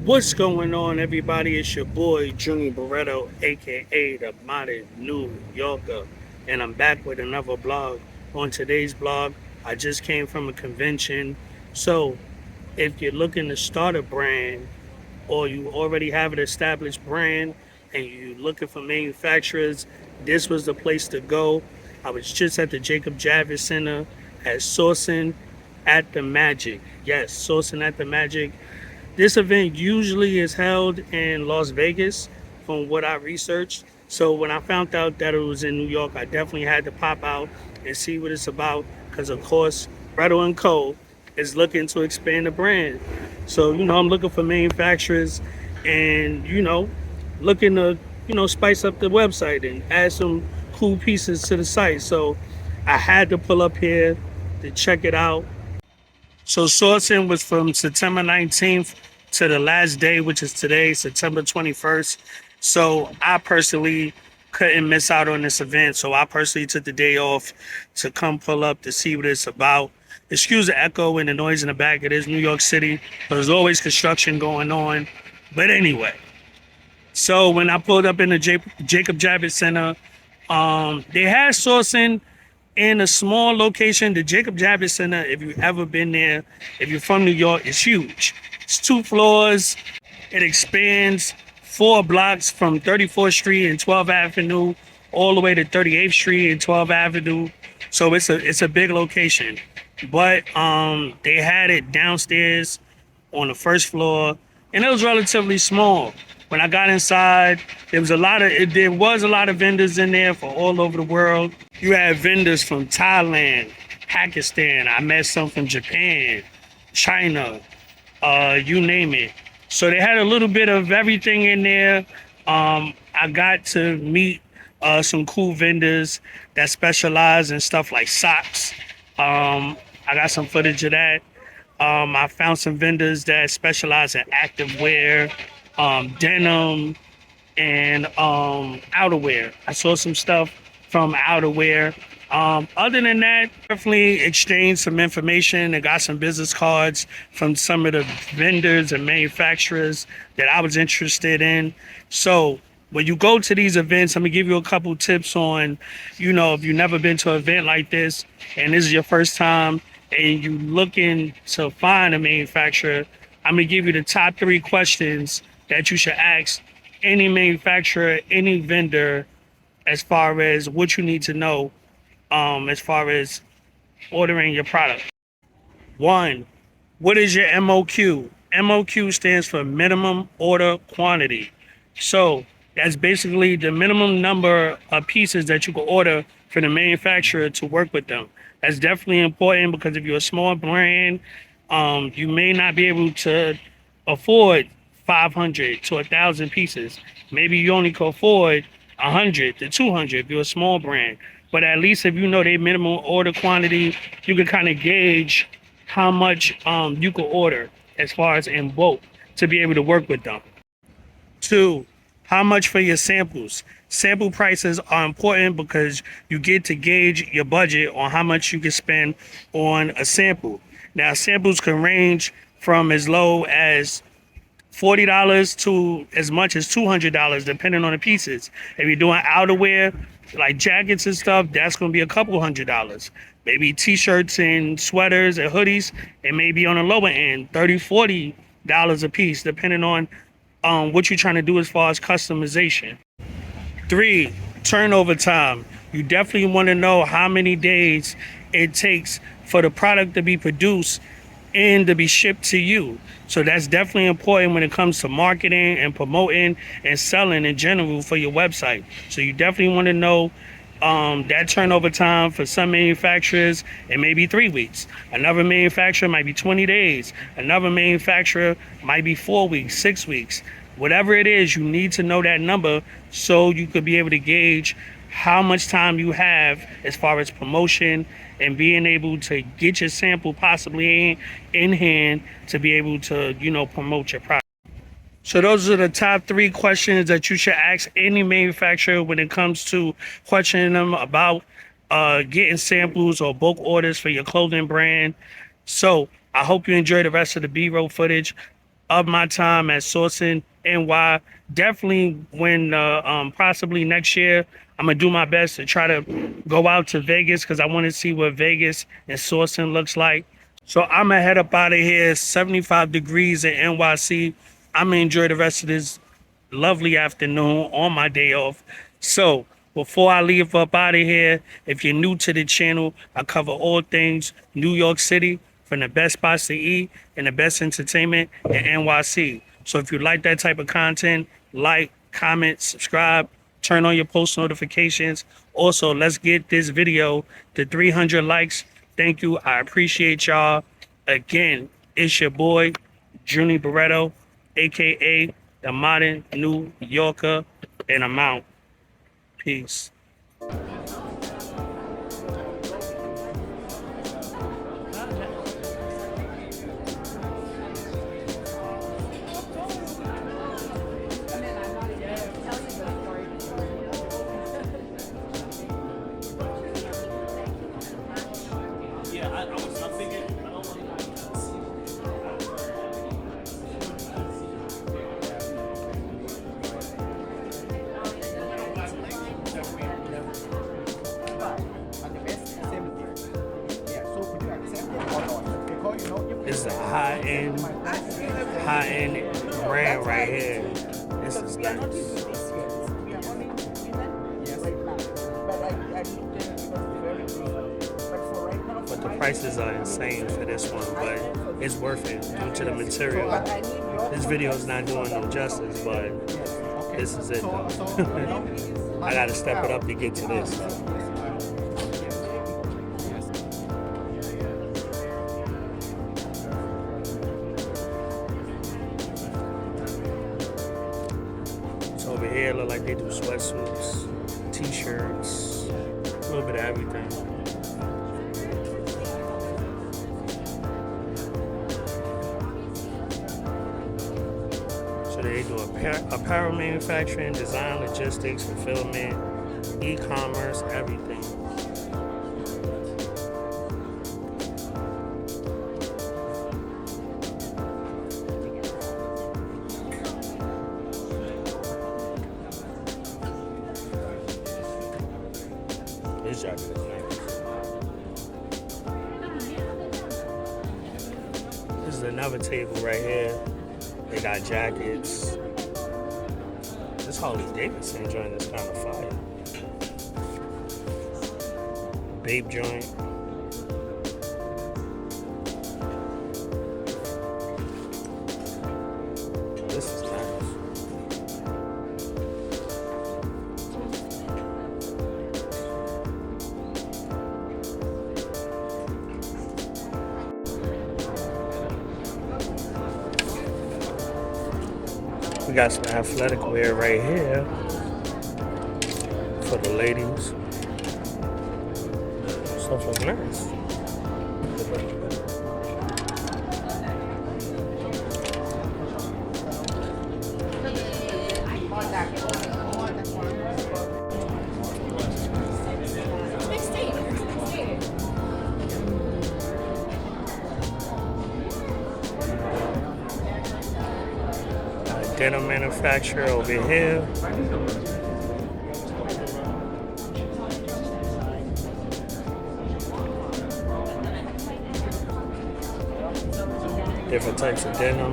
What's going on, everybody? It's your boy Junior Barreto, aka the Modern New Yorker, and I'm back with another blog. On today's blog, I just came from a convention. So, if you're looking to start a brand or you already have an established brand and you're looking for manufacturers, this was the place to go. I was just at the Jacob Javits Center at Sourcing at the Magic. Yes, Sourcing at the Magic. This event usually is held in Las Vegas, from what I researched. So when I found out that it was in New York, I definitely had to pop out and see what it's about. Because of course, Barreto&Co is looking to expand the brand. So I'm looking for manufacturers, and looking to spice up the website and add some cool pieces to the site. So I had to pull up here to check it out. So sourcing was from September 19th to the last day, which is today, September 21st. So I personally couldn't miss out on this event. So I personally took the day off to come pull up to see what it's about. Excuse the echo and the noise in the back. It is New York City. There's always construction going on. But anyway, so when I pulled up in the Jacob Javits Center, they had sourcing in a small location. The Jacob Javits Center, if you've ever been there, if you're from New York, it's huge. It's 2 floors. It expands 4 blocks from 34th Street and 12th Avenue all the way to 38th Street and 12th Avenue. So it's a big location. But they had it downstairs on the first floor, and it was relatively small. When I got inside, there was a lot of vendors in there for all over the world. You had vendors from Thailand, Pakistan. I met some from Japan, China, you name it. So they had a little bit of everything in there. I got to meet some cool vendors that specialize in stuff like socks. I got some footage of that. I found some vendors that specialize in active wear, denim, and outerwear. I saw some stuff from outerwear. Other than that, definitely exchanged some information and got some business cards from some of the vendors and manufacturers that I was interested in. So when you go to these events, I'm gonna give you a couple tips on, if you've never been to an event like this and this is your first time and you looking to find a manufacturer, I'm gonna give you the top 3 questions that you should ask any manufacturer, any vendor, as far as what you need to know, as far as ordering your product. 1, what is your MOQ? MOQ stands for minimum order quantity. So that's basically the minimum number of pieces that you can order for the manufacturer to work with them. That's definitely important, because if you're a small brand, you may not be able to afford 500 to 1,000 pieces. Maybe you only can afford 100 to 200 if you're a small brand. But at least if you know their minimum order quantity, you can kind of gauge how much you can order as far as in bulk to be able to work with them. 2, how much for your samples? Sample prices are important because you get to gauge your budget on how much you can spend on a sample. Now, samples can range from as low as $40 to as much as $200, depending on the pieces. If you're doing outerwear, like jackets and stuff, that's going to be a couple $100s. Maybe t-shirts and sweaters and hoodies, it may be on the lower end, $30, $40 a piece, depending on what you're trying to do as far as customization. 3, turnover time. You definitely want to know how many days it takes for the product to be produced and to be shipped to you. So that's definitely important when it comes to marketing and promoting and selling in general for your website. So you definitely want to know that turnover time. For some manufacturers, it may be 3 weeks. Another manufacturer might be 20 days. Another manufacturer might be 4 weeks, 6 weeks. Whatever it is, you need to know that number so you could be able to gauge how much time you have as far as promotion and being able to get your sample possibly in hand to be able to, promote your product. So those are the top 3 questions that you should ask any manufacturer when it comes to questioning them about getting samples or bulk orders for your clothing brand. So I hope you enjoy the rest of the B-roll footage. of my time at Sourcing NY. Definitely when possibly next year, I'm gonna do my best to try to go out to Vegas because I want to see what Vegas and Sourcing looks like. So I'm gonna head up out of here. 75 degrees in NYC. I'm gonna enjoy the rest of this lovely afternoon on my day off. So before I leave up out of here, if you're new to the channel, I cover all things New York City, from the best spots to eat and the best entertainment in NYC. So if you like that type of content, like, comment, subscribe, turn on your post notifications. Also, let's get this video to 300 likes. Thank you. I appreciate y'all. Again, it's your boy, Junie Barreto, aka the Modern New Yorker, and I'm out. Peace. This is a high-end brand right here. This is nice. But the prices are insane for this one, but it's worth it due to the material. This video is not doing no justice, but this is it though. I gotta step it up to get to this. Over here, look like they do sweatsuits, t-shirts, a little bit of everything. So they do apparel manufacturing, design, logistics, fulfillment, e-commerce, everything. This jacket is nice. This is another table right here. They got jackets. This Harley Davidson joint is kind of fire. Babe joint. This is nice. We got some athletic wear right here for the ladies. Stuff looks nice. Denim manufacturer over here. Different types of denim.